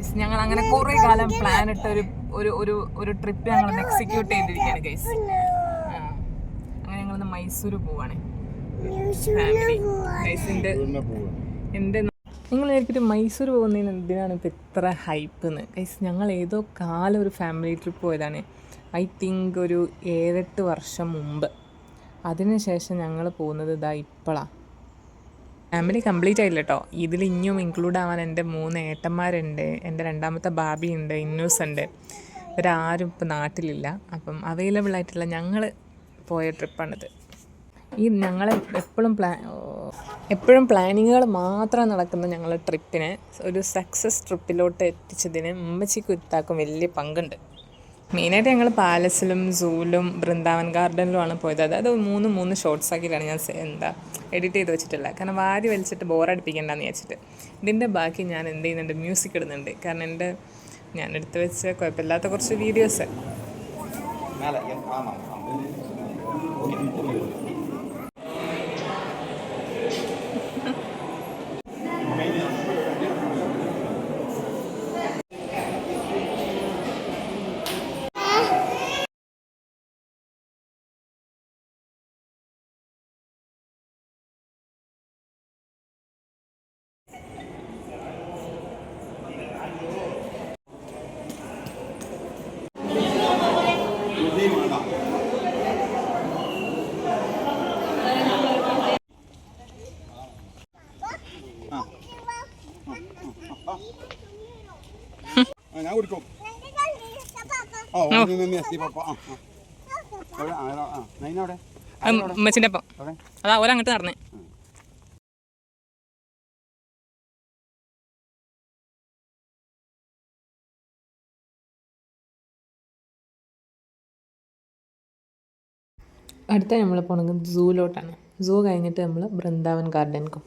Guys. ഞങ്ങൾ അങ്ങനെ കുറേ കാലം പ്ലാൻ ഇട്ട ഒരു ട്രിപ്പ് ഞങ്ങൾ എക്സിക്യൂട്ട് ചെയ്തിരിക്കുകയാണ് ഗൈസ്. അങ്ങനെ ഞങ്ങളൊന്ന് മൈസൂർ പോവാണ് ഫാമിലി ഗൈസിൻ്റെ. എൻ്റെ നിങ്ങൾ എനിക്കൊരു മൈസൂർ പോകുന്നതിന് എന്തിനാണ് ഇപ്പോൾ ഇത്ര ഹൈപ്പ് എന്ന് ഗൈസ്? ഞങ്ങൾ ഏതോ കാലം ഒരു ഫാമിലി ട്രിപ്പ് പോയതാണ്. ഐ തിങ്ക് ഒരു 7-8 വർഷം മുമ്പ്. അതിനുശേഷം ഞങ്ങൾ പോകുന്നത് ഇതാ ഇപ്പോഴാണ്. ഫാമിലി കംപ്ലീറ്റ് ആയില്ല കേട്ടോ. ഇതിൽ ഇനിയും ഇൻക്ലൂഡ് ആവാൻ എൻ്റെ 3 ഏട്ടന്മാരുണ്ട്, എൻ്റെ രണ്ടാമത്തെ ബാബിയുണ്ട്, ഇന്നൂസ് ഉണ്ട്. ഇവരാരും ഇപ്പോൾ നാട്ടിലില്ല. അപ്പം അവൈലബിൾ ആയിട്ടുള്ള ഞങ്ങൾ പോയ ട്രിപ്പാണിത്. ഈ ഞങ്ങളെ എപ്പോഴും പ്ലാനിങ്ങുകൾ മാത്രം നടക്കുന്ന ഞങ്ങളുടെ ട്രിപ്പിനെ ഒരു സക്സസ് ട്രിപ്പിലോട്ട് എത്തിച്ചതിന് ഉമ്മച്ചിക്കും ഇത്താക്കും വലിയ പങ്കുണ്ട്. മെയിനായിട്ട് ഞങ്ങൾ പാലസിലും സൂവിലും ബൃന്ദാവൻ ഗാർഡനിലുമാണ് പോയത്. അതായത് 3 ഷോർട്സ് ആക്കിയിട്ടാണ് ഞാൻ എഡിറ്റ് ചെയ്ത് വെച്ചിട്ടില്ല. കാരണം വാരി വലിച്ചിട്ട് ബോറടിപ്പിക്കേണ്ടെന്ന് വിചാരിച്ചിട്ട്. ഇതിൻ്റെ ബാക്കി ഞാൻ എന്ത് ചെയ്യുന്നുണ്ട്, മ്യൂസിക് ഇടുന്നുണ്ട്. കാരണം ഞാൻ എടുത്ത് വെച്ച കുഴപ്പമില്ലാത്ത കുറച്ച് വീഡിയോസ്. ഞാൻ കൊടുക്കും. ഉമ്മച്ചിൻ്റെ ഒപ്പം അതാ ഓരങ്ങോട്ട് നടന്നേ. അടുത്ത നമ്മൾ പോകണമെങ്കിൽ സൂവിലോട്ടാണ്. സൂ കഴിഞ്ഞിട്ട് നമ്മൾ ബൃന്ദാവൻ ഗാർഡനിക്കും.